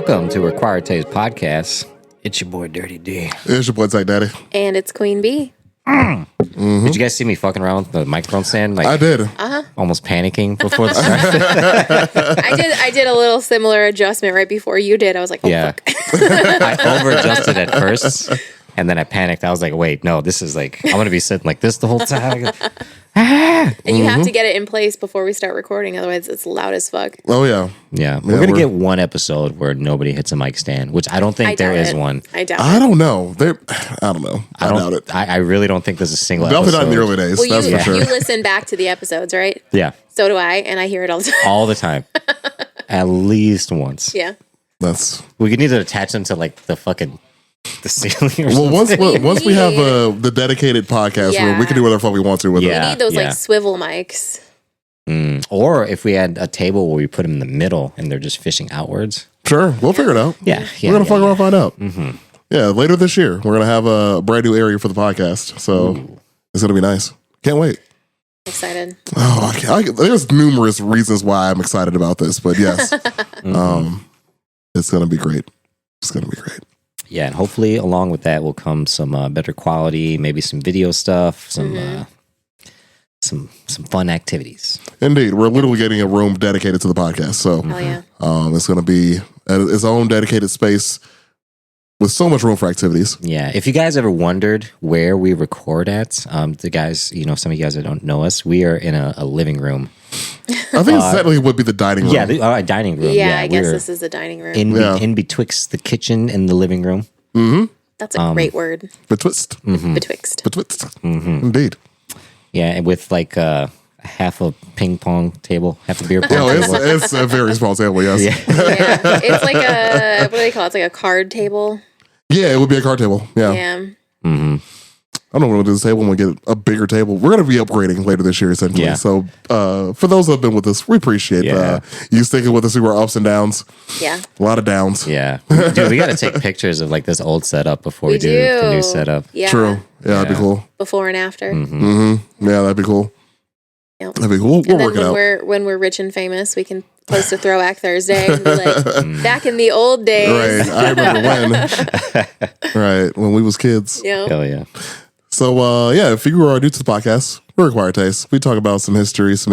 Welcome to Required Taste Podcast. It's your boy Dirty D. It's your boy Tech Daddy. And it's Queen Bee. Mm-hmm. Did you guys see me fucking around with the microphone stand? Like, I did. Almost panicking before the start. I did a little similar adjustment right before you did. I was like, oh, fuck. I over-adjusted at first, and then I panicked. I was like, wait, no, this is like, I'm going to be sitting like this the whole time. And you have to get it in place before we start recording. Otherwise, it's loud as fuck. Oh, yeah. Yeah, we're going to get one episode where nobody hits a mic stand, which I don't think there is one. I doubt I don't know. I don't know. I doubt it. I really don't think there's a single Definitely episode. not in the early days. Well, that's for sure. You listen back to the episodes, right? Yeah. So do I, and I hear it all the time. All the time. At least once. Yeah. We could need to attach them to like the ceiling or something. Well, once we have the dedicated podcast room, we can do whatever the fuck we want to with it. We need those like swivel mics. Or if we had a table where we put them in the middle and they're just fishing outwards. Sure, we'll figure it out. Yeah. We're going to fuck around and find out. Mm-hmm. Yeah, later this year, we're going to have a brand new area for the podcast. So it's going to be nice. Can't wait. Excited. Oh, there's numerous reasons why I'm excited about this, but yes, it's going to be great. It's going to be great. Yeah, and hopefully along with that will come some better quality, maybe some video stuff, some fun activities. Indeed, we're literally getting a room dedicated to the podcast, so it's going to be its own dedicated space with so much room for activities. Yeah, if you guys ever wondered where we record at, the guys, some of you guys that don't know us, we are in a living room. I think it certainly would be the dining room. Yeah, a dining room. Yeah, I guess this is the dining room. In betwixt the kitchen and the living room. Mm-hmm. That's a great word. Betwixt. Mm-hmm. Betwixt. Mm-hmm. Indeed. Yeah, and with like half a ping pong table, half a beer pong table. It's a very small table, yes. Yeah. It's like what do they call it? It's like a card table. Yeah, it would be a card table. Yeah. Mm-hmm. I don't know what to do this table when we get a bigger table. We're going to be upgrading later this year, essentially. Yeah. So for those that have been with us, we appreciate you sticking with us through our ups and downs. Yeah. A lot of downs. Yeah. Dude, we got to take pictures of like this old setup before we do the new setup. Yeah. True. Yeah, that'd be cool. Before and after. Mm-hmm. Yeah, that'd be cool. Yep. That'd be cool. We'll work it out. When we're rich and famous, we can post a Throwback Thursday and be like, back in the old days. Right. I remember when. Right. When we was kids. Yeah. Hell yeah. So, if you are new to the podcast, we're Required Taste. We talk about some history, some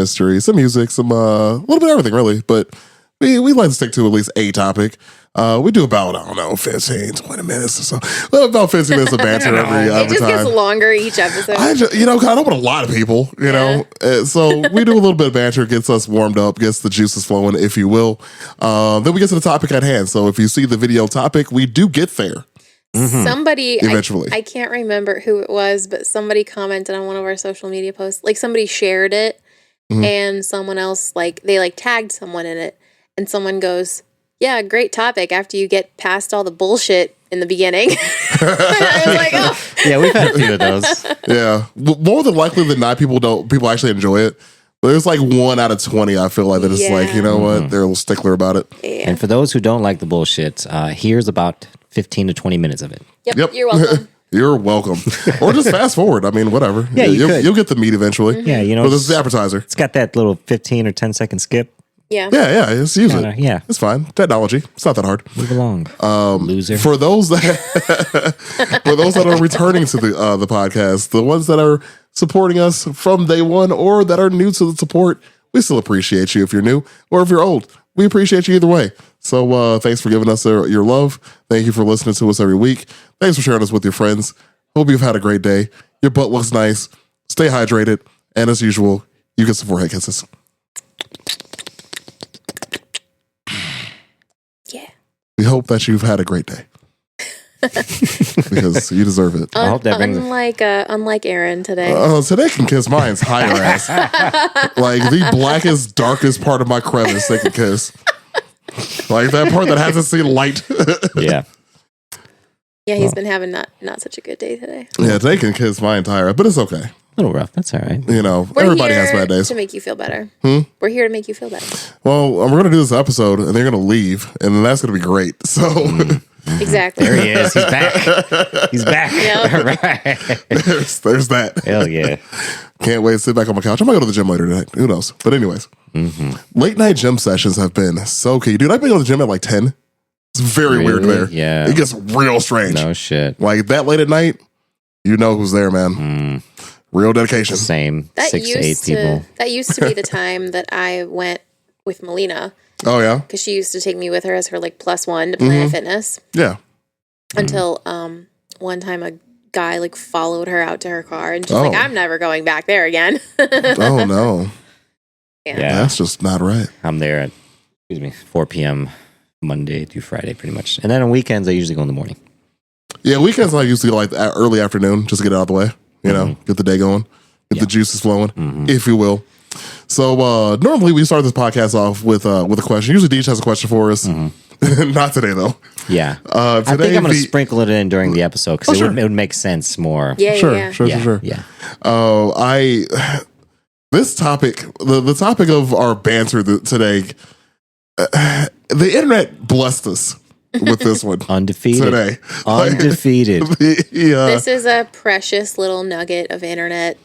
music, some a little bit of everything, really. But we like to stick to at least a topic. We do about, 15, 20 minutes or so. About 15 minutes of banter every It just time. gets longer each episode. I don't want a lot of people, know. So we do a little bit of banter, gets us warmed up, gets the juices flowing, if you will. Then we get to the topic at hand. So if you see the video topic, we do get there. Somebody, eventually. I can't remember who it was, but somebody commented on one of our social media posts. Like somebody shared it and someone else, they tagged someone in it. And someone goes, yeah, great topic after you get past all the bullshit in the beginning. I was like, oh. Yeah, we've had a few of those. Yeah. More than likely than not, people actually enjoy it. But there's like 1 out of 20, I feel like, that it's like, you know what? They're a little stickler about it. Yeah. And for those who don't like the bullshit, here's about 15 to 20 minutes of it. Yep. You're welcome. You're welcome. Or just fast forward. I mean, whatever. Yeah, you'll get the meat eventually. Yeah, But this is the appetizer. It's got that little 15 or 10 second skip. Yeah. Yeah, just use it. Yeah. It's fine. Technology. It's not that hard. Move along, loser. For those that are returning to the podcast, the ones that are supporting us from day one or that are new to the support, we still appreciate you if you're new or if you're old. We appreciate you either way. So thanks for giving us your love. Thank you for listening to us every week. Thanks for sharing us with your friends. Hope you've had a great day. Your butt looks nice. Stay hydrated. And as usual, you get some forehead kisses. Yeah. We hope that you've had a great day. Because you deserve it. I hope that brings unlike Aaron today. Today can kiss my entire ass. Like the blackest, darkest part of my crevice they can kiss. Like that part that hasn't seen light. Yeah. Yeah, he's been having not such a good day today. Yeah, they can kiss my entire, but it's okay. A little rough. That's all right. Everybody has bad days. To make you feel better. We're here to make you feel better. Well, we're going to do this episode, and they're going to leave, and that's going to be great. So Exactly. There he is. He's back. He's back. Yep. Right. there's that. Hell yeah. Can't wait to sit back on my couch. I might go to the gym later tonight. Who knows? But anyways, late night gym sessions have been so key. Dude, I've been going to the gym at like 10. It's very weird Really? there. Yeah. It gets real strange. No shit. Like that late at night, you know who's there, man. Real dedication. Same. That 6 to 8 used people. to that used to be the time that I went with Melina Oh yeah, because she used to take me with her as her like +1 to Planet Fitness yeah. until one time a guy like followed her out to her car and she's like, I'm never going back there again. Oh no, Yeah. that's just not right. I'm there at 4 p.m. Monday through Friday, pretty much. And then on weekends, I usually go in the morning. Yeah, weekends I usually go like early afternoon just to get it out of the way. You know, get the day going, get the juices flowing, if you will. So normally we start this podcast off with a question. Usually Deej has a question for us. Not today though. Yeah. Today I think I'm going to sprinkle it in during the episode because it would make sense more. Yeah. Sure. Yeah. This topic, the topic of our banter today, the internet blessed us with this one. Undefeated. Today. Undefeated. This is a precious little nugget of internet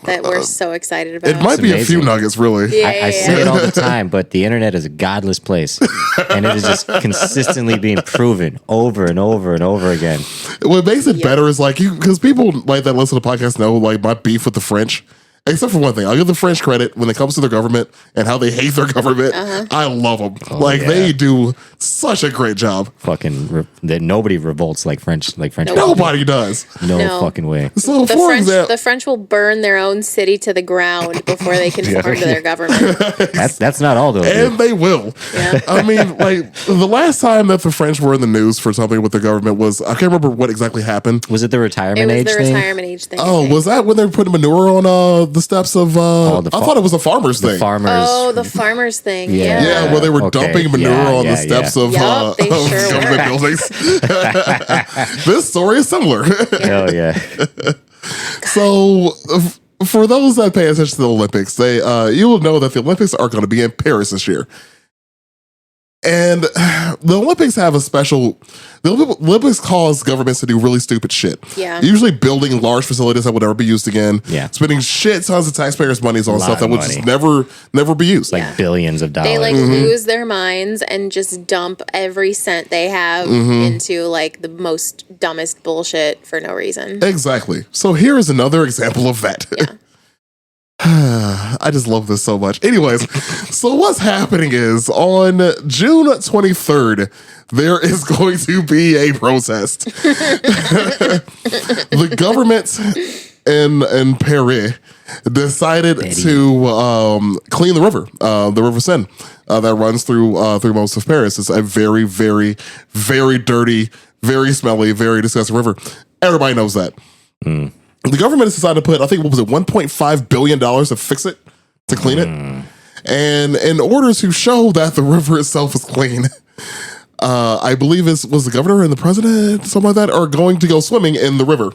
that we're so excited about. It might be a few nuggets, really. Yeah, I say it all the time, but the internet is a godless place. And it is just consistently being proven over and over and over again. What makes it better is like because people like that listen to podcasts know like my beef with the French. Except for one thing, I'll give the French credit when it comes to their government and how they hate their government. I love them. They do such a great job. That nobody revolts like French. Nobody does. No No. fucking way. So for example, The French will burn their own city to the ground before they conform to their government. That's not all though. and they will. Yeah. I mean, like the last time that the French were in the news for something with their government was I can't remember what exactly happened. Was it the It retirement was age the thing? retirement age thing. I Oh, think. was that when they were putting manure on the steps of? I thought it was a farmer's thing. Farmers. Oh, the farmers thing. Yeah. Yeah. Yeah, where they were Okay. dumping manure Yeah, on the yeah, steps yeah. of, Yup, they of sure government buildings. This story is similar. Hell yeah. So, for those that pay attention to the Olympics, you will know that the Olympics are going to be in Paris this year. And the Olympics have a special. The Olympics cause governments to do really stupid shit. Yeah. Usually building large facilities that would never be used again. Yeah. Spending shit tons of taxpayers' monies on Lot stuff that of would money. just never be used. Like billions of dollars. They like lose their minds and just dump every cent they have into like the most dumbest bullshit for no reason. Exactly. So here is another example of that. Yeah. I just love this so much. Anyways, so what's happening is on June 23rd, there is going to be a protest. The government in Paris decided to clean the River Seine that runs through most of Paris. It's a very, very, very dirty, very smelly, very disgusting river. Everybody knows that. The government has decided to put, I think, what was it, $1.5 billion to fix it, to clean it. And in order to show that the river itself is clean, I believe was the governor and the president, something like that, are going to go swimming in the river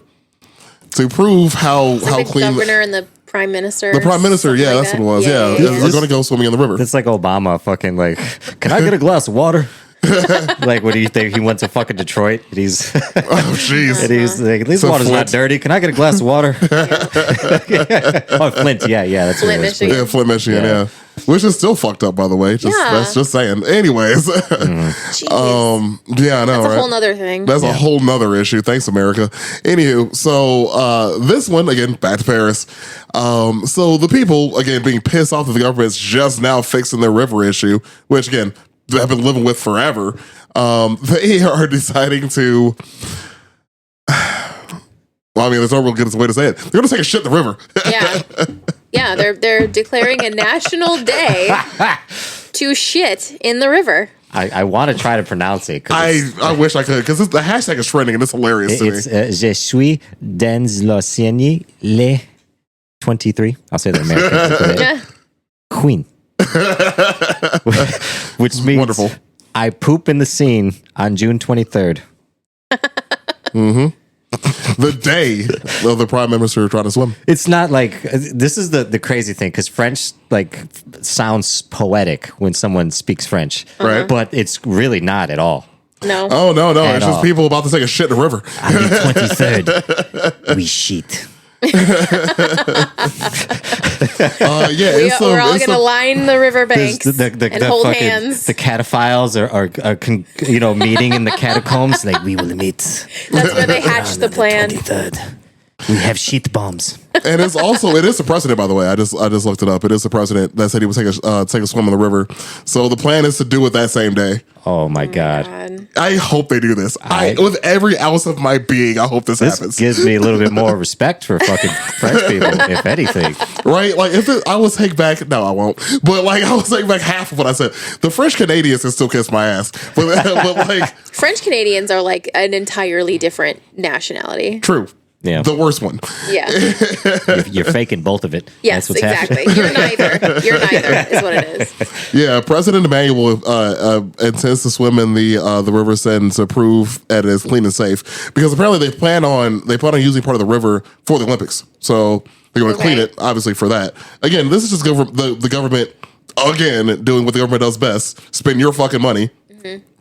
to prove how The clean. governor and the prime minister. The prime minister, yeah, that's what it was. Yeah, are going to go swimming in the river. It's like Obama fucking like, can I get a glass of water? Like, what do you think? He went to fucking Detroit. And he's Oh, jeez. and he's like, this So water's Flint. not dirty. Can I get a glass of water? Oh, Flint. Yeah, that's Flint, what it was. Michigan. Yeah, Flint, Michigan, yeah. Which is still fucked up, by the way. That's just saying. Anyways, Jeez. yeah, I know, That's right? a whole nother thing. That's a whole nother issue. Thanks, America. Anywho, so this one, again, back to Paris. So the people, again, being pissed off that the government's just now fixing their river issue, which, again, they've been living with forever. They are deciding to... Well, I mean, there's no real good way to say it. They're going to take a shit in the river. Yeah, they're declaring a national day to shit in the river. I want to try to pronounce it. I wish I could, because the hashtag is trending and it's hilarious to me. It's Je suis dans l'océan le 23. I'll say the American. Yeah. Queen. Which means Wonderful. I poop in the scene on June 23rd. The day of the prime minister trying to swim. It's not like this is the crazy thing because French like sounds poetic when someone speaks French, Right. But it's really not at all. No. Oh, no. At It's just all. people about to take a shit in the river. On the 23rd, we shit. it's we're all gonna line the riverbanks and hold fucking- hands. The cataphiles are meeting in the catacombs. Like, we will meet. That's where they hatched the plan. 23rd. We have sheet bombs. And it is a precedent, by the way. I just looked it up. It is a precedent that said he would take a swim in the river. So the plan is to do it that same day. Oh my god. I hope they do this. With every ounce of my being, I hope this happens. Gives me a little bit more respect for fucking French people, if anything. Right? Like, I will take back, no, I won't. But like, I will take back half of what I said. The French Canadians can still kiss my ass. But like, French Canadians are like an entirely different nationality. True. Yeah. The worst one. Yeah. You're faking both of it. Yes, That's what's exactly. happening. You're neither is what it is. Yeah, President Emmanuel intends to swim in the river Seine to prove that it is clean and safe, because apparently they plan on using part of the river for the Olympics. So they're going to clean it, obviously, for that. Again, this is just the government again doing what the government does best: spend your fucking money.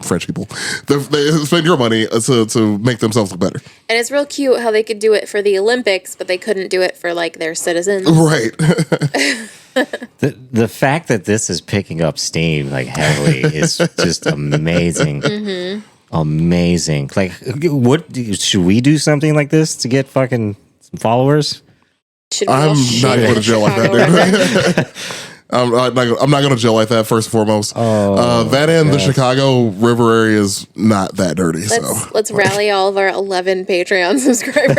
French people, they spend your money to make themselves look better. And it's real cute how they could do it for the Olympics, but they couldn't do it for like their citizens. Right. The fact that this is picking up steam like heavily is just amazing. Amazing. Like, what should we do something like this to get fucking some followers? I'm not going to jail like that, dude. I'm not going to jail like that, first and foremost. That and the Chicago River area is not that dirty. Let's rally all of our 11 Patreon subscribers.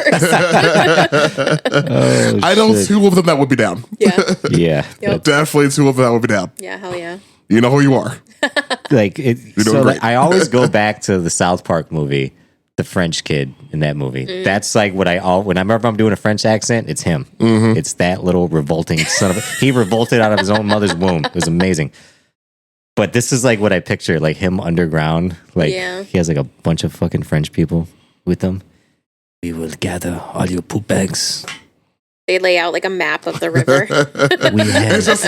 I know two of them that would be down. Yeah. Yeah. Yep. Definitely two of them that would be down. Yeah, hell yeah. You know who you are. Like, I always go back to the South Park movie, the French kid in that movie. That's like whenever I'm doing a French accent, it's him. It's that little revolting son of a... He revolted out of his own mother's womb. It was amazing. But this is like what I picture, like him underground. Like, he has like a bunch of fucking French people with him. We will gather all your poop bags. They lay out like a map of the river. It's just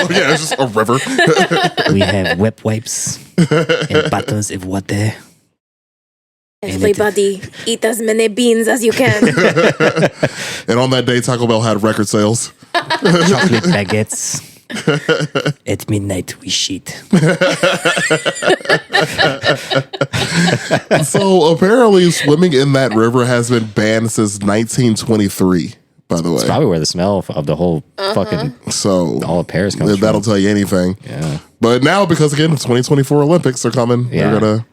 a river. We have wet wipes and bottles of water. Everybody, eat as many beans as you can. And on that day, Taco Bell had record sales. Chocolate baguettes. At midnight, we shit. So apparently, swimming in that river has been banned since 1923. By the way, it's probably where the smell of the whole fucking all of Paris comes from. That'll tell you anything. Yeah. But now, because again, 2024 Olympics are coming, they're gonna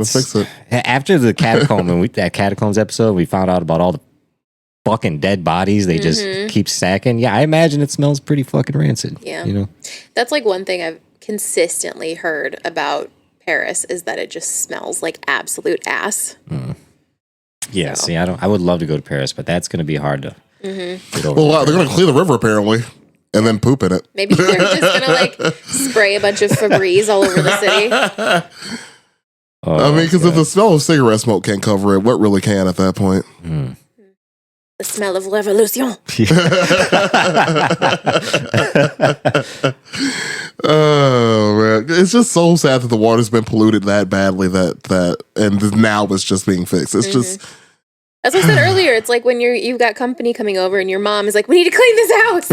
fix it. After the catacomb and that catacombs episode, we found out about all the fucking dead bodies. They just keep stacking. Yeah, I imagine it smells pretty fucking rancid. Yeah, you know, that's like one thing I've consistently heard about Paris is that it just smells like absolute ass. Yeah, see, I would love to go to Paris, but that's going to be hard to get over. Well, they're going to clean the river apparently, and then poop in it. Maybe they're just going to like spray a bunch of Febreze all over the city. I mean, because if the smell of cigarette smoke can't cover it, what really can at that point? The smell of revolution. Oh man, it's just so sad that the water's been polluted that badly and now it's just being fixed. It's just. As I said earlier, it's like when you've got company coming over and your mom is like, "We need to clean this house."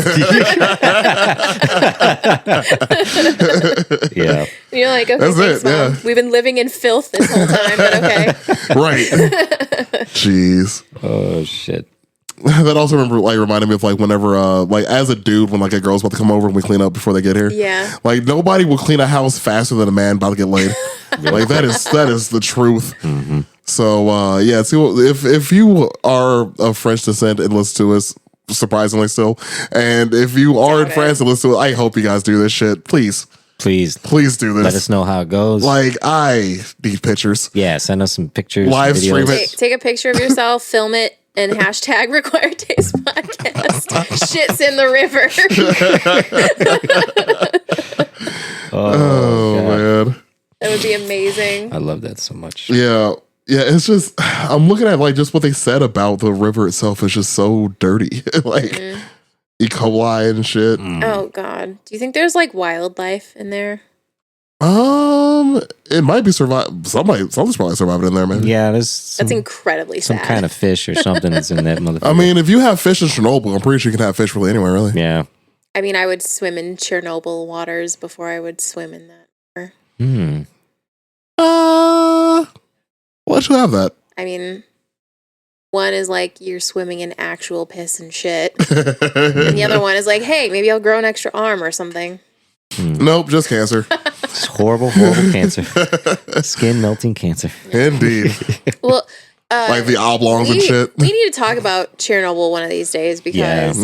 Yeah, and you're like, "Okay, that's thanks, Mom. Yeah. We've been living in filth this whole time, but okay." Right. Jeez. Oh shit. That also reminded me of like whenever as a dude when like a girl's about to come over and we clean up before they get here. Yeah. Like nobody will clean a house faster than a man about to get laid. Like that is the truth. So if you are of French descent and listen to us, surprisingly still, and if you are in France and listen to it, I hope you guys do this shit. Please do this. Let us know how it goes. Like I need pictures. Yeah, send us some pictures. Live videos. stream it. Take a picture of yourself, film it, and hashtag Required Taste Podcast. Shits in the river. Oh man, that would be amazing. I love that so much. Yeah. Yeah, it's just I'm looking at like just what they said about the river itself is just so dirty. Like E. coli and shit. Oh god. Do you think there's like wildlife in there? It might be something's probably surviving in there, man. Yeah, that's incredibly some sad. kind of fish or something that's in that motherfucker. I mean, if you have fish in Chernobyl, I'm pretty sure you can have fish really anywhere, really. Yeah. I mean, I would swim in Chernobyl waters before I would swim in that river. Why should you have that? I mean, one is like you're swimming in actual piss and shit. And the other one is like, hey, maybe I'll grow an extra arm or something. Nope, just cancer. It's horrible cancer. Skin melting cancer. Indeed. Well, like the oblongs and shit. We need to talk about Chernobyl one of these days because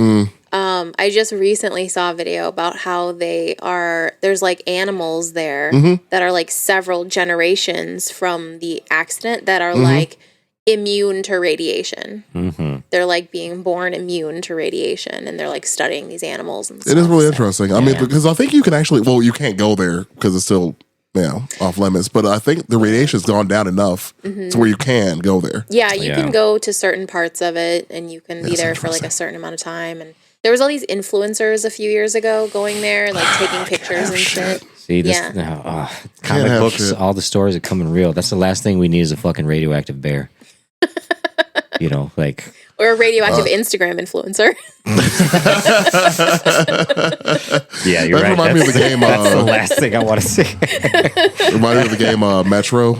I just recently saw a video about how there's like animals there that are like several generations from the accident that are like immune to radiation. They're like being born immune to radiation, and they're like studying these animals and stuff. It is really interesting. I mean, because I think you can actually, well, you can't go there because it's still, off limits, but I think the radiation's gone down enough to where you can go there. Yeah, you can go to certain parts of it, and you can be there for like a certain amount of time. And there was all these influencers a few years ago going there, like taking pictures and shit. See, this comic books, all the stories are coming real. That's the last thing we need is a fucking radioactive bear. Like... Or a radioactive Instagram influencer. Yeah, you're right. Remind me of the game. That's the last thing I want to see. Remind me of the game Metro.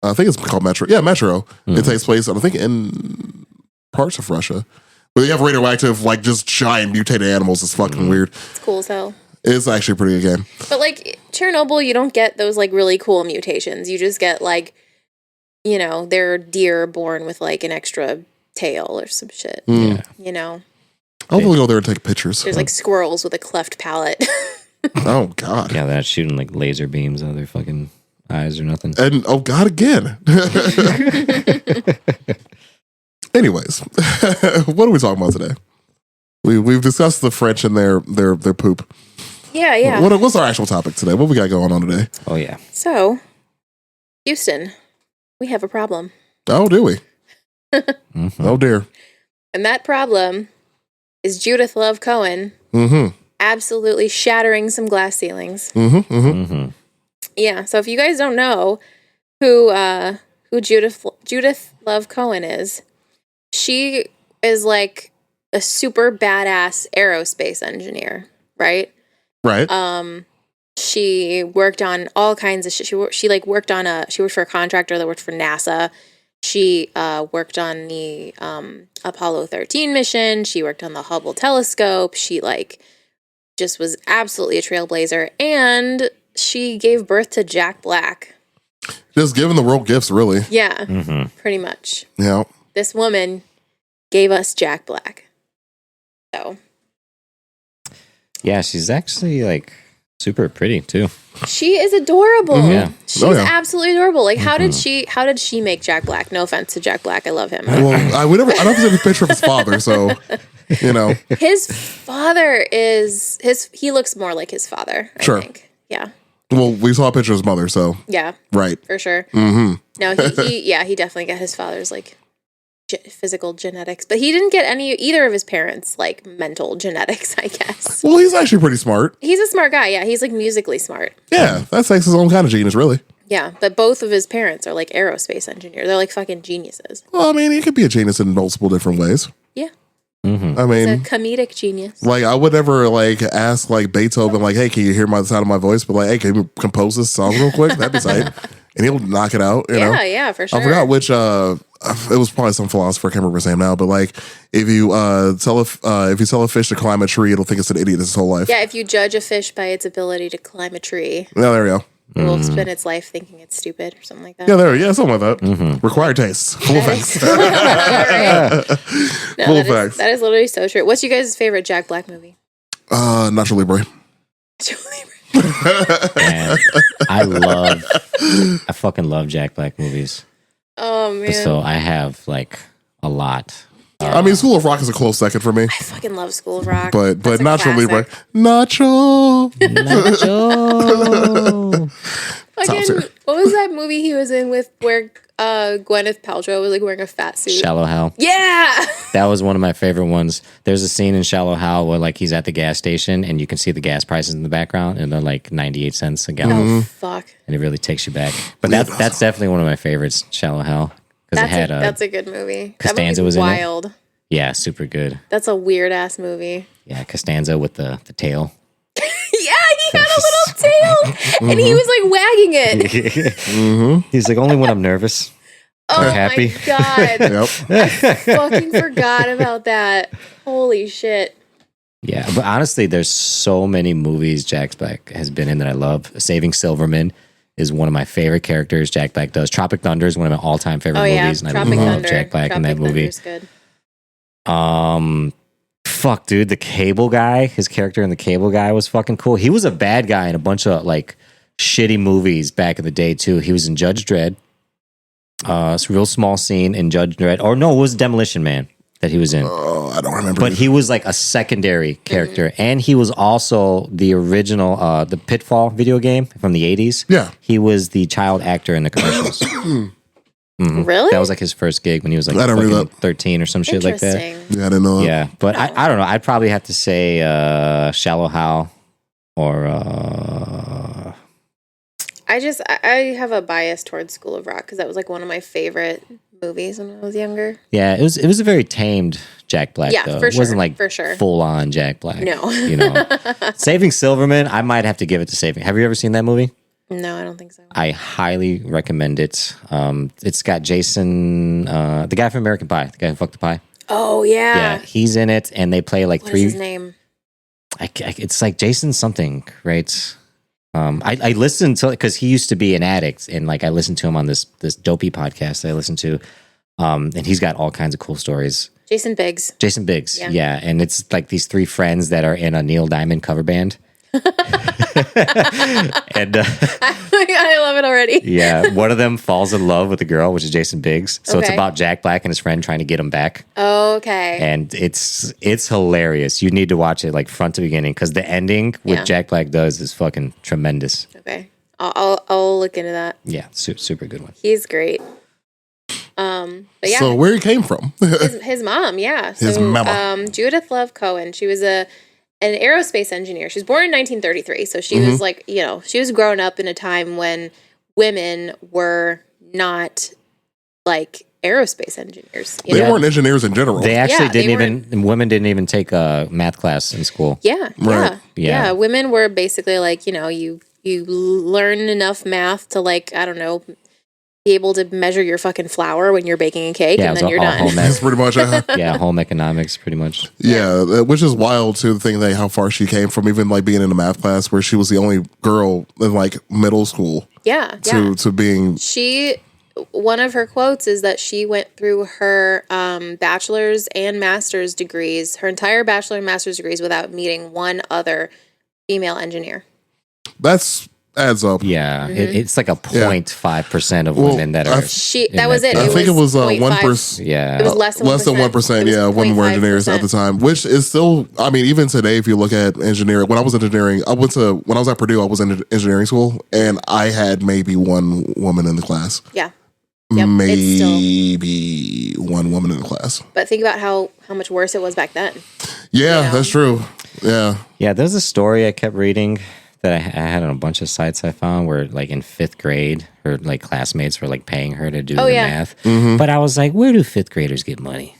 I think it's called Metro. Yeah, Metro. It takes place, I think, in parts of Russia. But you have radioactive, like, just giant mutated animals. It's fucking weird. It's cool as hell. It's actually a pretty good game. But, like, Chernobyl, you don't get those, like, really cool mutations. You just get, like, they're deer born with, like, an extra tail or some shit. Hopefully go there and take pictures. There's, like, squirrels with a cleft palate. Oh, God. Yeah, they're shooting, like, laser beams out of their fucking eyes or nothing. And, oh, God, again. Anyways, what are we talking about today? We've discussed the French and their poop. Yeah. What's our actual topic today? What we got going on today? Oh, yeah. So, Houston, we have a problem. Oh, do we? Oh, dear. And that problem is Judith Love Cohen absolutely shattering some glass ceilings. Yeah, so if you guys don't know who Judith Love Cohen is, she is like a super badass aerospace engineer, right? Right. She worked on all kinds of shit. She worked for a contractor that worked for NASA. She worked on the Apollo 13 mission. She worked on the Hubble telescope. She just was absolutely a trailblazer, and she gave birth to Jack Black. Just giving the world gifts, really. Yeah, pretty much. Yeah. This woman gave us Jack Black. So. Yeah, she's actually like super pretty too. She is adorable. Yeah. She's absolutely adorable. Like, how did she make Jack Black? No offense to Jack Black, I love him. Well, I don't have a picture of his father, so his father he looks more like his father. I think. Yeah. Well, we saw a picture of his mother, so yeah, right for sure. No, he definitely got his father's like physical genetics, but he didn't get either of his parents like mental genetics, I guess. Well, he's actually pretty smart. He's a smart guy. Yeah, he's like musically smart. Yeah, that's like his own kind of genius, really. Yeah, but both of his parents are like aerospace engineers. They're like fucking geniuses. Well, I mean, he could be a genius in multiple different ways. Yeah. I mean, he's a comedic genius. Like, I would never like ask like Beethoven, like, hey, can you hear the sound of my voice? But like, hey, can you compose this song real quick? That'd be tight. And he'll knock it out. You know? Yeah, for sure. I forgot which. It was probably some philosopher. I can't remember his name now. But like, if you tell a fish to climb a tree, it'll think it's an idiot its whole life. Yeah, if you judge a fish by its ability to climb a tree, yeah, there we go. It will spend its life thinking it's stupid or something like that. Yeah, something like that. Required tastes. Full facts. Full facts. That is literally so true. What's you guys' favorite Jack Black movie? Nacho Libre. Man, I fucking love Jack Black movies. Oh man. So I have like a lot. I mean, School of Rock is a close second for me. I fucking love School of Rock. But Nacho Libre. Nacho. Fucking, what was that movie he was in with where Gwyneth Paltrow was like wearing a fat suit? Shallow Hal. Yeah. That was one of my favorite ones. There's a scene in Shallow Hal where like he's at the gas station and you can see the gas prices in the background and they're like 98 cents a gallon. Oh fuck. And it really takes you back. But that's definitely one of my favorites, Shallow Hal. Because it had that's a good movie. Costanza was wild. in it. Yeah, super good. That's a weird ass movie. Yeah, Costanza with the tail. Yeah, he had a little tail, and he was like wagging it. He's like, only when I'm nervous. Oh happy. my god! Yep. I fucking forgot about that. Holy shit! Yeah, but honestly, there's so many movies Jack Black has been in that I love. Saving Silverman is one of my favorite characters Jack Black does. Tropic Thunder is one of my all-time favorite movies, and Tropic I love Thunder. Jack Black in that movie. Good. Fuck, dude, the Cable Guy, his character in the Cable Guy was fucking cool. He was a bad guy in a bunch of like shitty movies back in the day too. He was in Judge Dredd. It's a real small scene in Judge Dredd. Or no, it was Demolition Man that he was in. Oh, I don't remember. But he was like a secondary character. And he was also the original, the Pitfall video game from the 80s. Yeah. He was the child actor in the commercials. Really? That was like his first gig when he was like I don't fucking really 13 or some shit like that. Interesting. Yeah, I didn't know that. Yeah, but I don't know. I'd probably have to say Shallow Hal or I have a bias towards School of Rock because that was like one of my favorite movies when I was younger. yeah. It was a very tamed Jack Black. Yeah, though. for It wasn't sure, like for sure. full on Jack Black. No. You know, Saving Silverman. I might have to give it to Saving. Have you ever seen that movie? No, I don't think so. I highly recommend it. It's got Jason, the guy from American Pie, the guy who fucked the pie. Oh Yeah, yeah. he's in it, and they play like What three. is his name? It's like Jason something, right? I listened to because he used to be an addict, and like I listened to him on this dopey podcast I listened to, and he's got all kinds of cool stories. Jason Biggs. Jason Biggs, yeah, and it's like these three friends that are in a Neil Diamond cover band. And I love it already. yeah, one of them falls in love with a girl, which is Jason Biggs. So it's Okay. about Jack Black and his friend trying to get him back, Okay. and it's hilarious. You need to watch it like front to beginning because the ending with Yeah. Jack Black does is fucking tremendous. Okay. I'll look into that. Yeah, super good one. He's great. But yeah, So where he came from? his mom, yeah. So, His mama. Judith Love Cohen. She was an aerospace engineer. She was born in 1933, so she was like, she was growing up in a time when women were not like aerospace engineers. You They know? weren't engineers in general. They actually Yeah, they women didn't even take a math class in school. Yeah, Right. Yeah. Women were basically like, you learn enough math to like, I don't know, be able to measure your fucking flour when you're baking a cake, Yeah, and it then was you're all done. home That's ec. pretty much Yeah, home economics, pretty much. Yeah, which is wild too. The thing that how far she came from, even like being in a math class where she was the only girl in like middle school Yeah, to being. One of her quotes is that she went through her bachelor's and master's degrees, her entire bachelor and master's degrees, without meeting one other female engineer. That's adds up. Yeah, Mm-hmm. it's like a Yeah. 0.5% of Well, women that are. That was it. I think it was 0.5. 1%. Yeah, It was less than 1%. It was Yeah, women were engineers at 0.5%. the time, which is still. I mean, even today, if you look at engineering, when I was engineering, when I was at Purdue, I was in engineering school, and I had maybe one woman in the class. Yeah. Yep, it's still- Maybe one woman in the class. But think about how much worse it was back then. Yeah, You know? that's true. Yeah. yeah. There's a story I kept reading that I had on a bunch of sites I found where, like in 5th grade, her like classmates were like paying her to do the yeah. math. But I was like, where do 5th graders get money?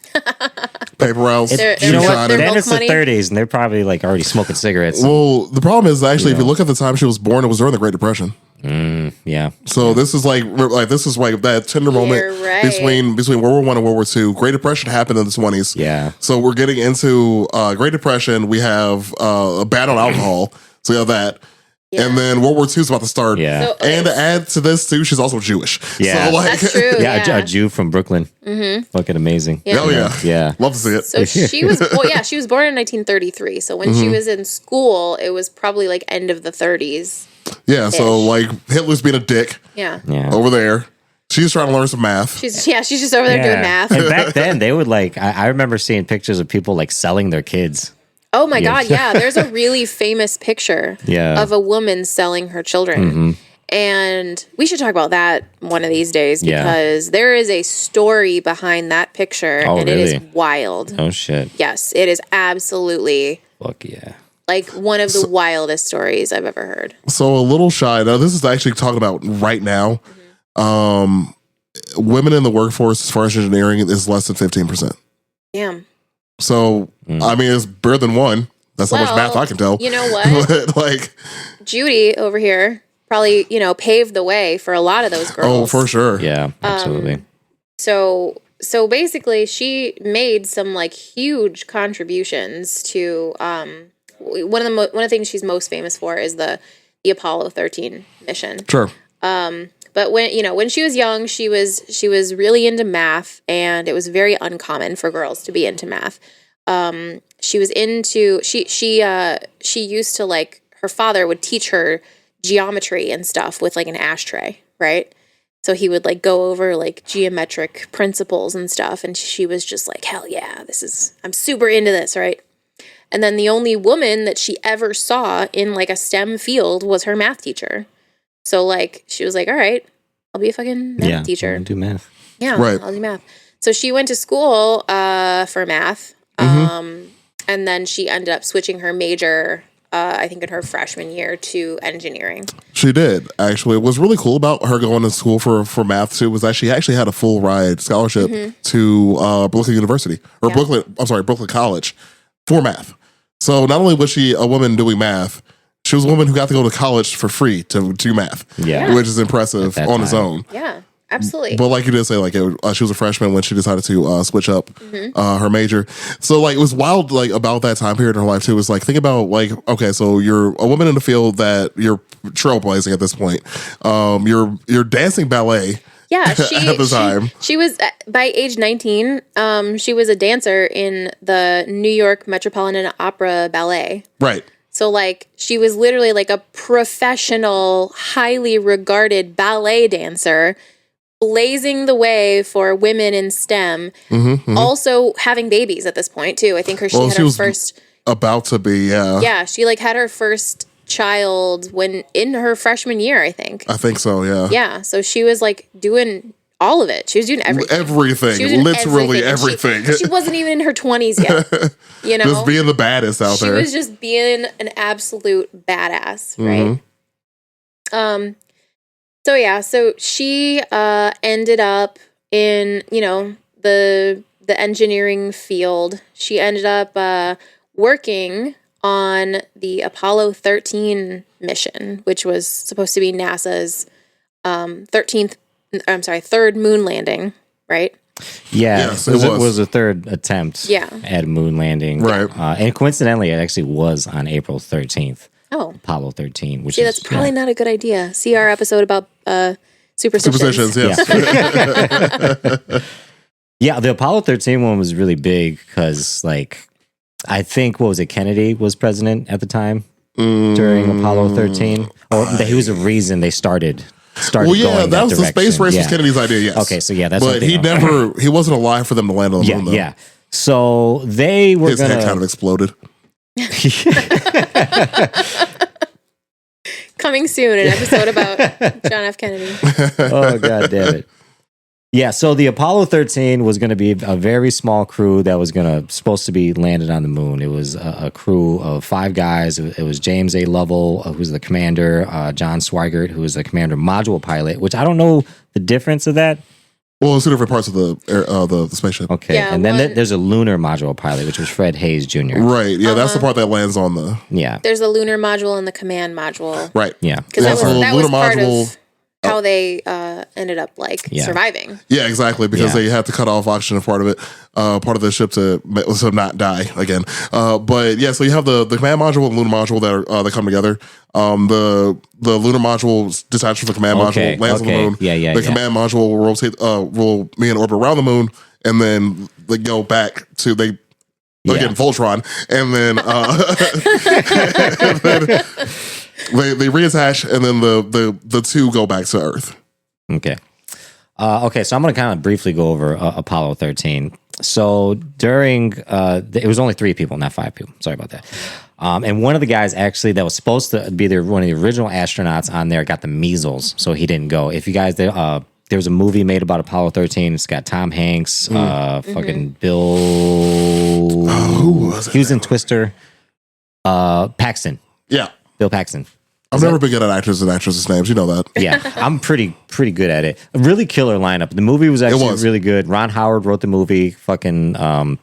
Paper routes. They're- You know She's what? trying to- Then milk it's money? the 30s, and they're probably like already smoking cigarettes. Well, the problem is actually, if you look at the time she was born, it was during the Great Depression. Yeah, So this is like that tender moment You're right. between World War I and World War II. Great Depression happened in the 20s. yeah. So we're getting into Great Depression. We have a ban on alcohol. So we have that. Yeah. And then World War II is about to start. Yeah. So, okay, And to add to this too, she's also Jewish. Yeah. So like, that's true. Yeah, a Jew from Brooklyn. Mm-hmm. Fucking amazing. Yeah. hell yeah. Yeah. Love to see it. So she was, she was born in 1933. So when she was in school, it was probably like end of the 30s. Yeah. So like Hitler's being a dick Yeah. Yeah. over there. She's trying to learn some math. She's just over there doing math. And back then, they would like, I remember seeing pictures of people like selling their kids. Oh my Yeah. God, yeah. There's a really famous picture Yeah. of a woman selling her children. And we should talk about that one of these days Yeah. because there is a story behind that picture Oh, and it is really? wild. Oh, shit. Yes, it is absolutely Fuck yeah. like one of the wildest stories I've ever heard. So a little shy. Now this is actually talking about right now. Women in the workforce as far as engineering is less than 15%. Damn. So, I mean, it's better than one. That's how much math I can tell. You know what? But, like, Judy over here probably, paved the way for a lot of those girls. Oh, for sure. Yeah, absolutely. So basically, she made some like huge contributions to one of the things she's most famous for is the Apollo 13 mission. Sure. But when she was young, she was really into math, and it was very uncommon for girls to be into math. She was into she used to, like, her father would teach her geometry and stuff with like an ashtray, right? So he would like go over like geometric principles and stuff, and she was just like, hell yeah, I'm super into this, right? And then the only woman that she ever saw in like a STEM field was her math teacher. So like she was like, all right, I'll be a fucking math teacher. I'll do math. Yeah, right. I'll do math. So she went to school for math, and then she ended up switching her major, I think in her freshman year, to engineering. She did, actually. What's really cool about her going to school for math, too, was that she actually had a full ride scholarship to Brooklyn University, or Brooklyn College for math. So not only was she a woman doing math, she was a woman who got to go to college for free to do math, which is impressive on its own. Yeah, absolutely. But like you did say, like she was a freshman when she decided to switch up her major. So like it was wild, like about that time period in her life too. It was like, think about like, okay, so you're a woman in the field that you're trailblazing at this point. You're dancing ballet. Yeah, at the time. She was, by age 19, she was a dancer in the New York Metropolitan Opera Ballet. Right. So, like, she was literally like a professional, highly regarded ballet dancer, blazing the way for women in STEM. Also having babies at this point, too. I think she had her first... about to be, yeah. Yeah, she, like, had her first child when in her freshman year, I think. I think so, yeah. Yeah, so she was like doing all of it. She was doing everything. Literally everything. She wasn't even in her 20s yet. You know, just being the baddest out there. She was just being an absolute badass, right? So she ended up in, the engineering field. She ended up working on the Apollo 13 mission, which was supposed to be NASA's third moon landing, right? Yeah, yes, it was a third attempt at a moon landing. Right. And coincidentally, it actually was on April 13th. Oh. Apollo 13. Which that's probably not a good idea. See our episode about superstitions. Yes. Yeah, the Apollo 13 one was really big because, like, I think, Kennedy was president at the time during Apollo 13. He was a reason they started well, yeah, going that was direction. The space race was Kennedy's idea, yes. Okay, so yeah, that's but he wasn't alive for them to land on the moon, though. Yeah, so they were His head kind of exploded. Coming soon, an episode about John F. Kennedy. Oh, God damn it. Yeah, so the Apollo 13 was going to be a very small crew that was supposed to be landed on the moon. It was a crew of 5 guys. It was James A. Lovell, who's the commander, John Swigert, who was the commander module pilot, which I don't know the difference of that. Well, it's 2 different parts of the spaceship. Okay, yeah, and then there's a lunar module pilot, which was Fred Hayes Jr. Right, yeah, that's the part that lands on the... Yeah. There's the lunar module and the command module. Right. Yeah. Because that was part of how they ended up surviving. Yeah, exactly. Because they had to cut off oxygen as part of it, part of the ship to not die again. But yeah, so you have the command module and lunar module that come together. The lunar module detaches from the command module, lands on the moon. The command module will be in orbit around the moon, and then they go back to get Voltron, and then they reattach, and then the 2 go back to Earth. Okay. So I'm going to kind of briefly go over Apollo 13. So during, it was only 3 people, not 5 people. Sorry about that. And one of the guys actually that was supposed to be one of the original astronauts on there got the measles, so he didn't go. If you guys, there was a movie made about Apollo 13. It's got Tom Hanks, fucking Bill. Who was it? He was in Twister. Paxton. Yeah. Bill Paxton. I've never been good at actors and actresses' names. You know that. Yeah, I'm pretty good at it. A really killer lineup. The movie was actually really good. Ron Howard wrote the movie. Fucking, I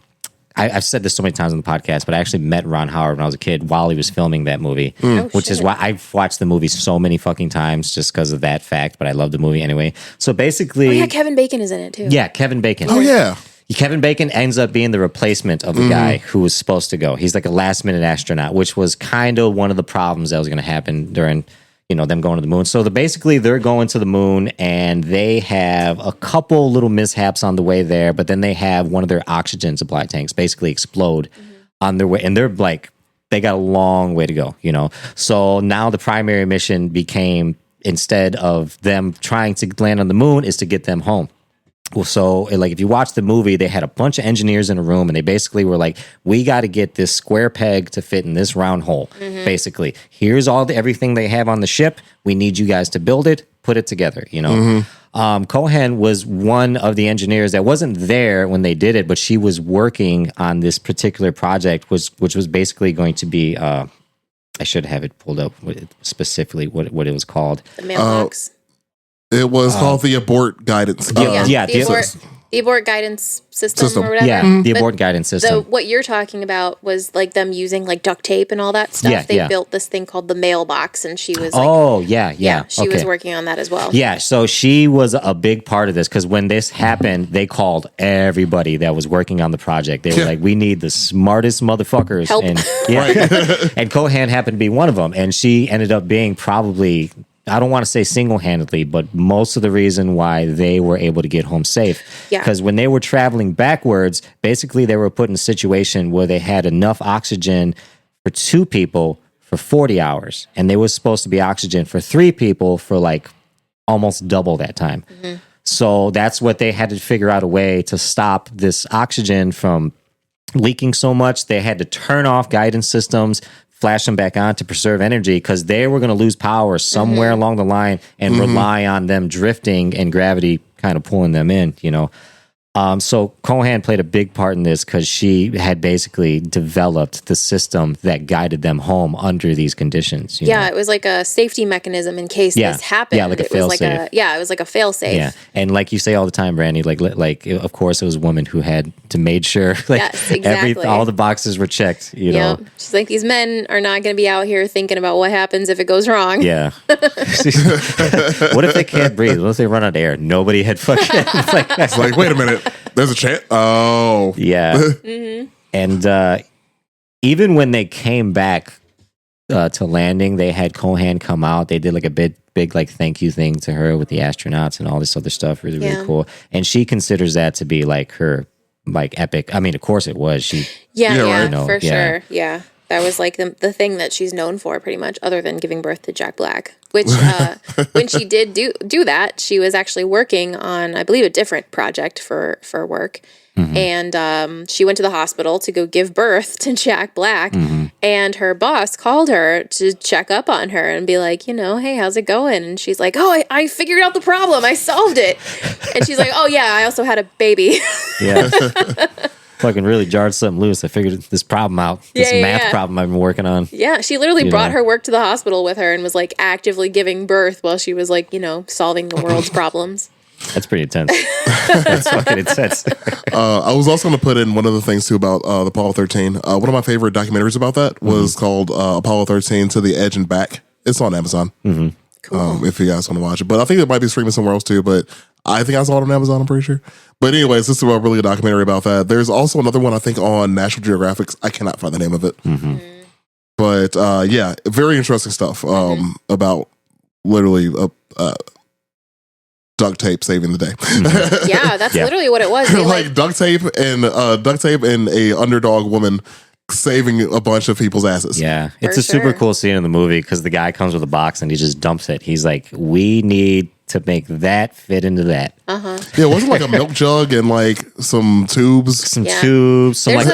I've said this so many times on the podcast, but I actually met Ron Howard when I was a kid while he was filming that movie, which is why I've watched the movie so many fucking times just because of that fact. But I love the movie anyway. So basically, Kevin Bacon is in it too. Yeah, Kevin Bacon. Oh yeah. Kevin Bacon ends up being the replacement of the guy who was supposed to go. He's like a last minute astronaut, which was kind of one of the problems that was going to happen during, them going to the moon. So they're going to the moon and they have a couple little mishaps on the way there, but then they have one of their oxygen supply tanks basically explode on their way. And they're like, they got a long way to go, So now the primary mission became, instead of them trying to land on the moon, is to get them home. Well, so like if you watch the movie, they had a bunch of engineers in a room and they basically were like, we got to get this square peg to fit in this round hole. Basically, here's everything they have on the ship. We need you guys to build it, put it together, Cohen was one of the engineers that wasn't there when they did it, but she was working on this particular project, which was basically going to be, I should have it pulled up specifically what it was called. The mailbox. It was called the abort guidance. The abort guidance system or whatever. Yeah, the abort guidance system. So what you're talking about was like them using like duct tape and all that stuff. They built this thing called the mailbox, and she was like, she was working on that as well. Yeah, so she was a big part of this because when this happened, they called everybody that was working on the project. They were like, we need the smartest motherfuckers. Help. And, and Cohen happened to be one of them, and she ended up being probably, I don't want to say single-handedly, but most of the reason why they were able to get home safe. Because when they were traveling backwards, basically they were put in a situation where they had enough oxygen for 2 people for 40 hours. And they were supposed to be oxygen for 3 people for like almost double that time. So that's what they had to figure out a way to stop this oxygen from leaking so much. They had to turn off guidance systems, flash them back on to preserve energy because they were going to lose power somewhere along the line and rely on them drifting and gravity kind of pulling them in, So Cohen played a big part in this because she had basically developed the system that guided them home under these conditions. You know? It was like a safety mechanism in case this happened. Yeah, like a fail-safe. It was like a fail-safe. Yeah, and like you say all the time, Brandy, like of course it was a woman who had to made sure yes, exactly. all the boxes were checked. You know, she's like, these men are not going to be out here thinking about what happens if it goes wrong. Yeah. What if they can't breathe? What if they run out of air? Nobody had fucking. It's like, wait a minute. There's a chance. Oh. Yeah. And even when they came back to landing, they had Cohen come out. They did like a big like thank you thing to her with the astronauts and all this other stuff. Really, really cool. And she considers that to be like her like epic. I mean, of course it was. She. For sure. Yeah. That was like the thing that she's known for pretty much, other than giving birth to Jack Black, which when she did do that, she was actually working on, I believe, a different project for work. And she went to the hospital to go give birth to Jack Black. And her boss called her to check up on her and be like, hey, how's it going? And she's like, oh, I figured out the problem. I solved it. And she's like, oh, yeah, I also had a baby. Yeah. Fucking really jarred something loose. I figured this problem out. This math problem I've been working on. Yeah, she literally brought her work to the hospital with her and was like actively giving birth while she was like, solving the world's problems. That's pretty intense. That's fucking intense. I was also going to put in one of the things too about the Apollo 13. One of my favorite documentaries about that was called Apollo 13 to the Edge and Back. It's on Amazon. Cool. If you guys want to watch it. But I think it might be streaming somewhere else too, but I think I saw it on Amazon, I'm pretty sure. But anyways, this is a really good documentary about that. There's also another one, I think, on National Geographic. I cannot find the name of it. But very interesting stuff about literally duct tape saving the day. Yeah, that's literally what it was. Like duct tape and a underdog woman saving a bunch of people's asses. Yeah, it's a super cool scene in the movie because the guy comes with a box and he just dumps it. He's like, we need to make that fit into that. Yeah, it wasn't like a milk jug and like some tubes. Some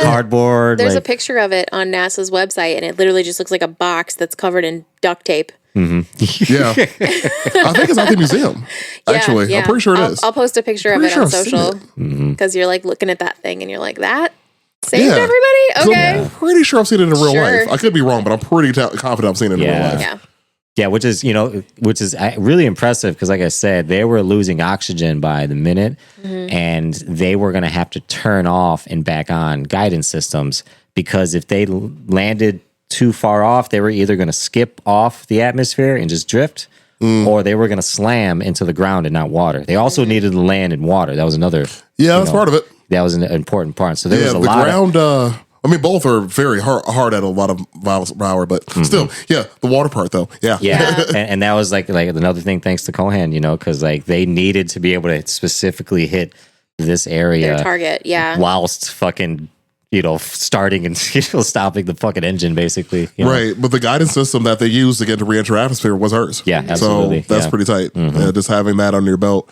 cardboard. There's a picture of it on NASA's website and it literally just looks like a box that's covered in duct tape. Yeah. I think it's at the museum, actually. Yeah. I'm pretty sure it is. I'll post a picture of it on social because you're like looking at that thing and you're like, that saved everybody? Okay. I'm pretty sure I've seen it in real life. I could be wrong, but I'm pretty confident I've seen it in real life. Yeah. Yeah, which is really impressive because, like I said, they were losing oxygen by the minute, and they were going to have to turn off and back on guidance systems because if they landed too far off, they were either going to skip off the atmosphere and just drift, or they were going to slam into the ground and not water. They also needed to land in water. That was another. Yeah, that's part of it. That was an important part. So there was a the lot ground. of. I mean, both are very hard at a lot of miles per hour, but still, the water part though, yeah. And that was like another thing, thanks to Cohen, because like they needed to be able to specifically hit this area, their target, whilst fucking starting and stopping the fucking engine, basically, right. But the guidance system that they used to get to re-enter atmosphere was hers, absolutely. So that's pretty tight. Just having that under your belt.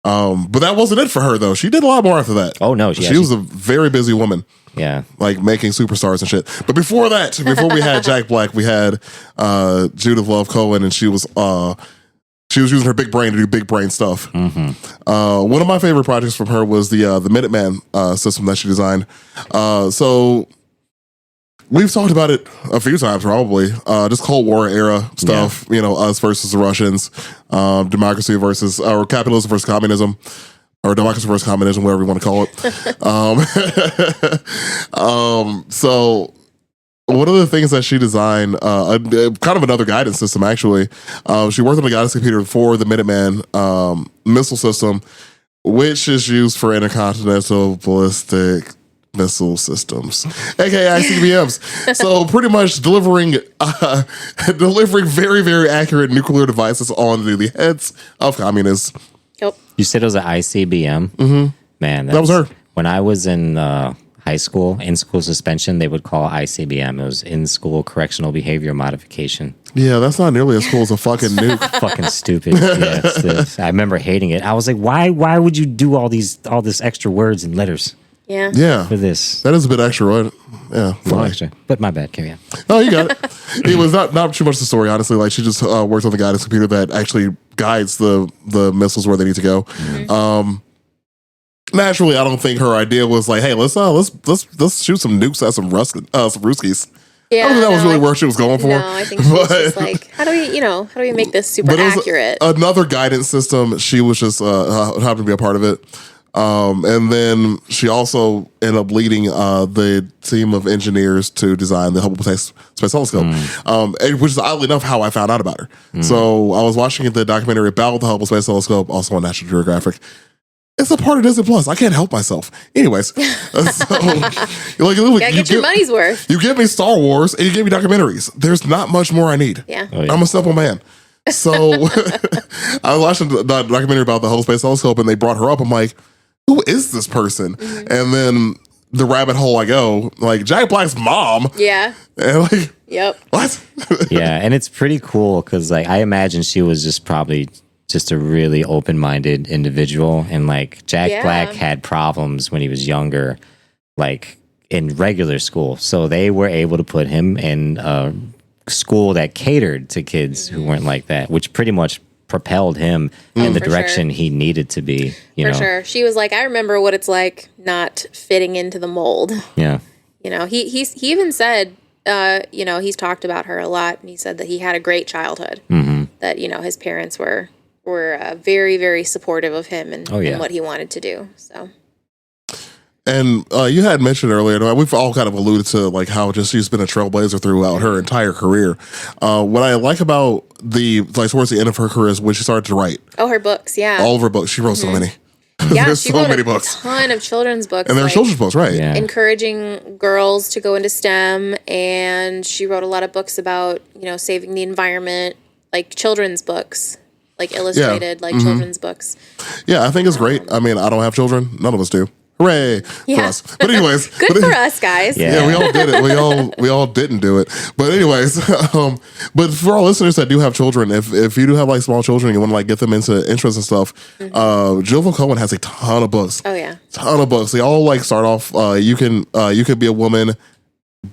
But that wasn't it for her though. She did a lot more after that. Oh no, she was a very busy woman. Yeah, like making superstars and shit. But before we had Jack Black, we had Judith Love Cohen, and she was using her big brain to do big brain stuff. One of my favorite projects from her was the Minuteman system that she designed. So we've talked about it a few times, probably. Just Cold War era stuff. Us versus the Russians, democracy versus or capitalism versus communism. Or democracy versus communism, whatever you want to call it. So one of the things that she designed, kind of another guidance system, actually. She worked on a guidance computer for the Minuteman missile system, which is used for intercontinental ballistic missile systems, aka ICBMs. So pretty much delivering very, very accurate nuclear devices on the heads of communists. Yep. You said it was an ICBM? Man, that was her. When I was in high school, in school suspension, they would call ICBM. It was in school correctional behavior modification. Yeah, that's not nearly as cool as a fucking nuke. Fucking stupid. Yeah, I remember hating it. I was like, why would you do all this extra words and letters? Yeah. For this. That is a bit extra, right? Yeah. Extra. But my bad, carry on. Oh, you got it. It was not too much of the story, honestly. Like she just works on the guidance computer that actually guides the missiles where they need to go. Naturally, I don't think her idea was like, hey, let's shoot some nukes at some Ruskies. Yeah, I don't think that was really where she was going for. No, I think she was just like, how do we make this super accurate? Another guidance system. She was just happened to be a part of it. And then she also ended up leading the team of engineers to design the Hubble Space Telescope, which is oddly enough how I found out about her. So I was watching the documentary about the Hubble Space Telescope, also on National Geographic. It's a part of Disney Plus. I can't help myself. Anyways, so you get your money's worth. You give me Star Wars and you give me documentaries. There's not much more I need. Yeah. I'm a simple man. So I was watching the documentary about the Hubble Space Telescope, and they brought her up. I'm like, who is this person? And then the rabbit hole I go, like Jack Black's mom. Yeah. And like, yep. What? Yeah, and it's pretty cool because like I imagine she was just probably just a really open-minded individual, and like Jack Black had problems when he was younger, like in regular school. So they were able to put him in a school that catered to kids who weren't like that, which pretty much propelled him in the direction he needed to be. For sure. She was like, I remember what it's like not fitting into the mold. Yeah. He even said, he's talked about her a lot, and he said that he had a great childhood. That, his parents were very, very supportive of him and what he wanted to do. So. And you had mentioned earlier, we've all kind of alluded to like how just she's been a trailblazer throughout her entire career. What I like about towards the end of her career is when she started to write. Oh, her books, yeah. All of her books. She wrote so many. Yeah, There's she so wrote many books. A ton of children's books. And they're children's books, right? Yeah. Encouraging girls to go into STEM, and she wrote a lot of books about, saving the environment, like children's books. Like illustrated, children's books. Yeah, I think it's great. I mean, I don't have children. None of us do. Hooray for us. But anyways. Good for us, guys. Yeah, we all did it. We all didn't do it. But anyways, but for our listeners that do have children, if you do have like small children and you want to like get them into interests and stuff, Judith Cohen has a ton of books. Oh yeah. Ton of books. They all like start off, you can be a woman,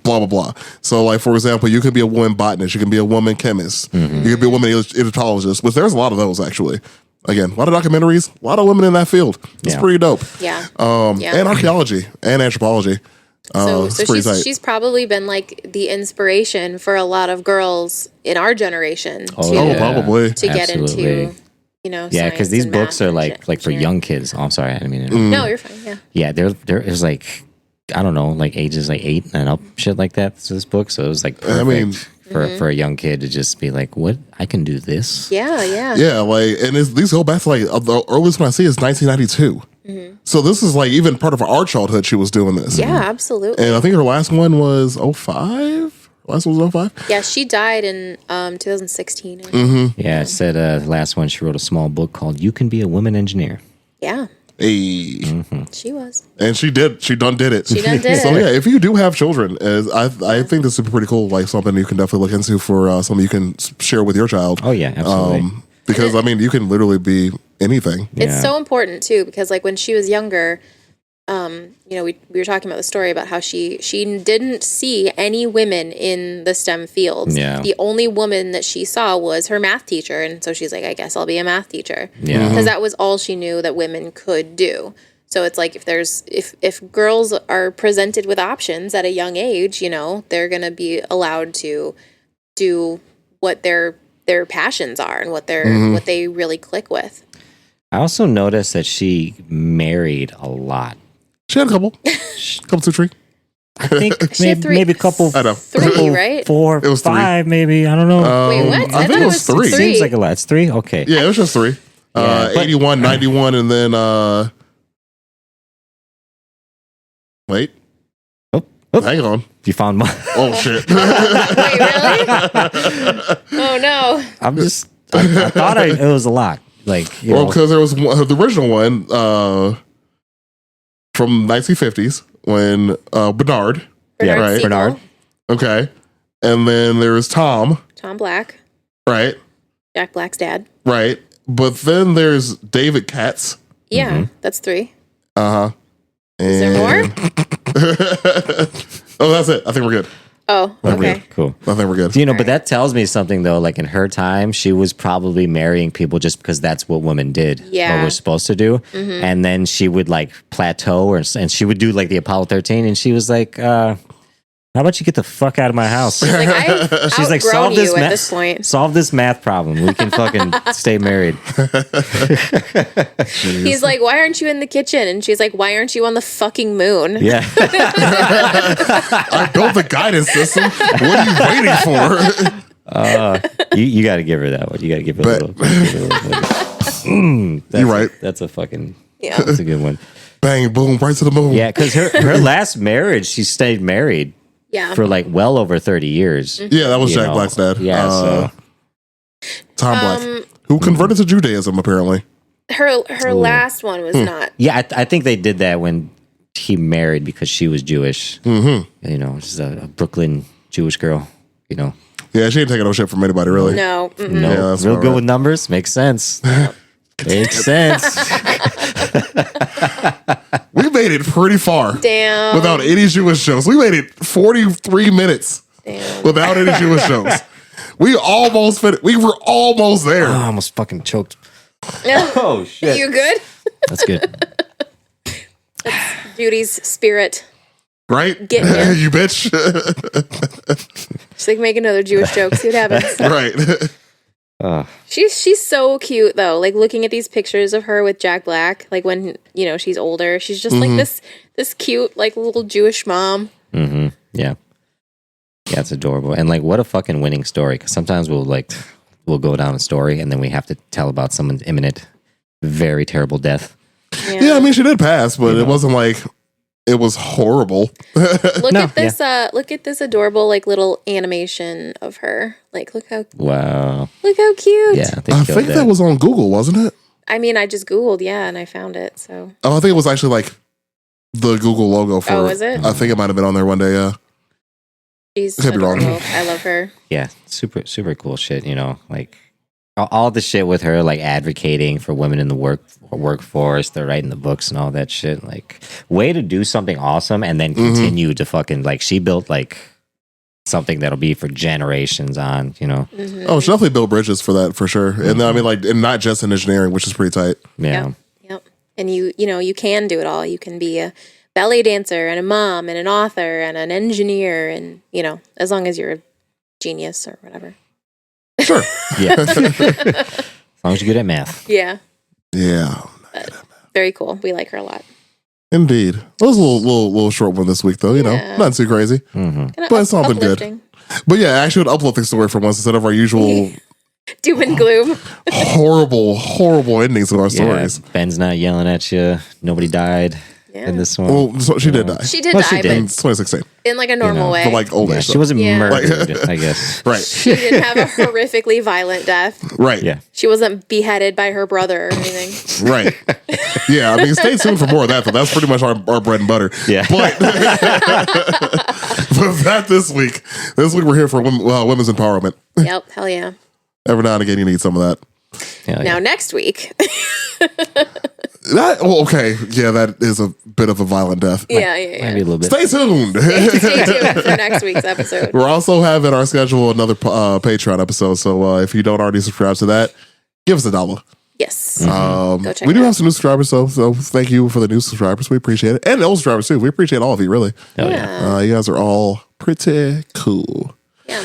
blah, blah, blah. So like, for example, you could be a woman botanist, you can be a woman chemist, you could be a woman Egyptologist, which there's a lot of those actually. Again, a lot of documentaries, a lot of women in that field. It's pretty dope. Yeah. And archaeology and anthropology. So she's probably been like the inspiration for a lot of girls in our generation probably to get into, because these books are like for young kids. Oh, I'm sorry, I didn't mean to. No, you're fine. Yeah. Yeah, there is like, I don't know, like ages like 8 and up, shit like that. So this book, so it was like perfect for a young kid to just be like, what, I can do this. Yeah. Like, and these go back to like the earliest one I see is 1992. So this is like even part of our childhood. She was doing this. Yeah, absolutely. And I think her last one was 05. Last one was 05. Yeah, she died in 2016. Yeah, it said the last one she wrote a small book called "You Can Be a Woman Engineer." Yeah. Hey. She was. And she did. She done did it. She done did So it. yeah, if you do have children, I think this would be pretty cool. Like something you can definitely look into for something you can share with your child. Oh yeah, absolutely. Because I mean, you can literally be anything. It's so important too, because like when she was younger, we were talking about the story about how she didn't see any women in the STEM fields. Yeah. The only woman that she saw was her math teacher, and so she's like, I guess I'll be a math teacher. Yeah. Because that was all she knew that women could do. So it's like if girls are presented with options at a young age, they're gonna be allowed to do what their passions are and what they really click with. I also noticed that she married a lot. She had a couple, 2, 3. I think She had maybe a couple. I know. 3, right? 4, It was 3. 5, maybe. I don't know. Wait, what? I think it was 3. Seems like a lot. It's 3. Okay. Yeah, it was just 3. 81, 91, and then wait. Oh. Hang on. You found my. Oh shit. Wait, really? Oh no. I thought it was a lot. Like, Well, because there was the original one from 1950s when Bernard. Yeah, Bernard right. Siegel, Bernard. Okay. And then there was Tom. Tom Black, Right. Jack Black's dad. Right. But then there's David Katz. Yeah, that's 3. Uh huh. Is there more? Oh, that's it. I think we're good. Oh, okay. Cool. I think we're good. But that tells me something though. Like in her time, she was probably marrying people just because that's what women did. Yeah. Or were supposed to do. And then she would like plateau, and she would do like the Apollo 13, and she was like, "How about you get the fuck out of my house?" She's like, I've She's like, outgrown solve this you at this point. Solve this math problem. We can fucking stay married. He's like, why aren't you in the kitchen? And she's like, why aren't you on the fucking moon? Yeah. I built the guidance system. What are you waiting for? You got to give her that one. You got to give her a little. You're right. That's a fucking. Yeah. That's a good one. Bang, boom, right to the moon. Yeah, because her last marriage, she stayed married Yeah. for like well over 30 years. Yeah, that was You Jack know, Black's dad. Yeah, so Tom Black, who converted to Judaism apparently. Her last one was not. yeah, I think they did that when he married because she was Jewish. Mm-hmm. She's a Brooklyn Jewish girl. Yeah, she ain't taking no shit from anybody really. No. No, Yeah, that's real about good right. with numbers. Makes sense. Makes sense. We made it pretty far. Damn. Without any Jewish shows. We made it 43 minutes Damn. without any Jewish shows. We almost fit. We were almost there. I almost fucking choked. Oh, shit. You good? That's good. Judy's spirit. Right? Getting ya. You bitch. She's like, make another Jewish joke. See what happens. Right. She's so cute though. Like looking at these pictures of her with Jack Black, like when she's older, she's just like this cute like little Jewish mom. Mm-hmm. Yeah, it's adorable. And like, what a fucking winning story. Because sometimes we'll go down a story and then we have to tell about someone's imminent, very terrible death. Yeah, I mean, she did pass, but it wasn't like it was horrible. Look at this. Look at this adorable like little animation of her. Like, look how cute. Yeah, I think that was on Google, wasn't it? I mean, I just Googled, and I found it. So. Oh, I think it was actually like the Google logo for. Oh, was it? I think it might have been on there one day. Yeah. She's Could be wrong. adorable. I love her. Yeah, super super cool shit. Like all the shit with her, like advocating for women in the workforce, they're writing the books and all that shit. Like, way to do something awesome and then continue to fucking like she built like something that'll be for generations on. Oh, she definitely built bridges for that for sure. And I mean, like, and not just in engineering, which is pretty tight. Yeah. Yep. And you can do it all. You can be a ballet dancer and a mom and an author and an engineer, and as long as you're a genius or whatever. Sure. Yeah. As long as you're good at math. Yeah. Yeah. Very cool. We like her a lot. Indeed. It was a little short one this week, though. Not too crazy, but it's something good. But yeah, actually, an uplifting story for once instead of our usual doom and gloom, horrible endings of our stories. Ben's not yelling at you. Nobody died in this one. Well, so she did die. She did die, in 2016 in like a normal way. But like old age. She wasn't murdered, I guess. Right. She didn't have a horrifically violent death. Right. Yeah. She wasn't beheaded by her brother or anything. Right. Yeah. I mean, stay tuned for more of that. Though. That's pretty much our bread and butter. Yeah. But that this week we're here for women's empowerment. Yep. Hell yeah. Every now and again, you need some of that. Now next week. Okay. Yeah, that is a bit of a violent death. Yeah. Might be a little bit. Stay tuned. Stay tuned for next week's episode. We're also having our schedule another Patreon episode. So if you don't already subscribe to that, give us $1. Yes. Go check we do have some new subscribers, so thank you for the new subscribers. We appreciate it. And the old subscribers too. We appreciate all of you, really. Yeah. You guys are all pretty cool. Yeah.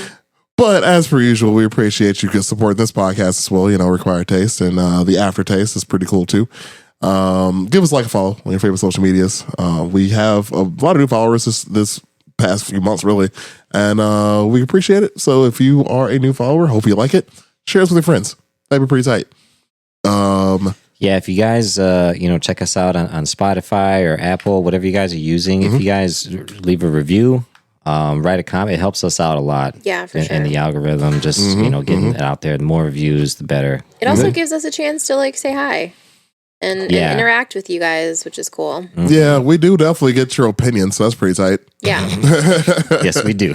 But as per usual, we appreciate you supporting this podcast as well. Required taste and the aftertaste is pretty cool too. Give us a follow on your favorite social medias. We have a lot of new followers this past few months, really, and we appreciate it. So if you are a new follower, hope you like it. Share us with your friends. That'd be pretty tight. Yeah, if you guys, check us out on Spotify or Apple, whatever you guys are using. If you guys leave a review, write a comment, it helps us out a lot. Yeah, for sure. And the algorithm, just, getting it out there. The more reviews, the better. It also gives us a chance to say hi and interact with you guys, which is cool. Yeah, we do definitely get your opinion, so that's pretty tight. Yeah. Yes, we do.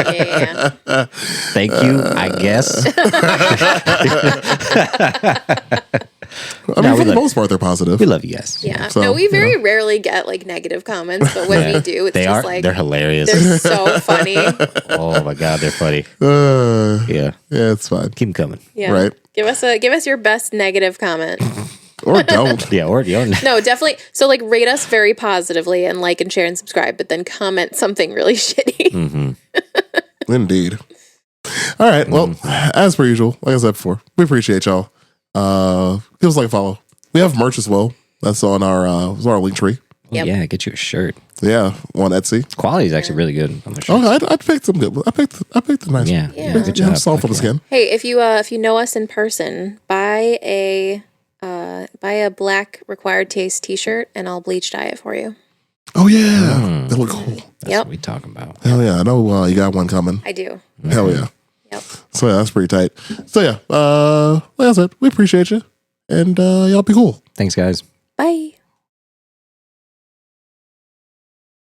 Yeah. Thank you, I guess. For the most part, they're positive. We love you guys. Yeah. So, no, we very rarely get negative comments, but when we do, it's they're hilarious. They're so funny. Oh my God, they're funny. Yeah, it's fine. Keep them coming. Yeah. Right. Give us your best negative comment. Or don't. Yeah, or don't. No, definitely. So rate us very positively and like and share and subscribe, but then comment something really shitty. Indeed. All right. Well, as per usual, like I said before, we appreciate y'all. Give us a follow. We have merch as well. That's on our link tree. Yep. Yeah, get you a shirt. Yeah, on Etsy. Quality is actually really good on the shirt. Oh, I picked some good. I picked the nice. Yeah, good job. Soft on the skin. Hey, if you know us in person, buy a black required taste T-shirt, and I'll bleach dye it for you. Oh yeah, they look cool. That's what we talking about. Hell yeah, I know you got one coming. I do. Hell yeah. Yep. So yeah, that's pretty tight. So yeah, like I said, we appreciate you, and y'all be cool. Thanks, guys. Bye.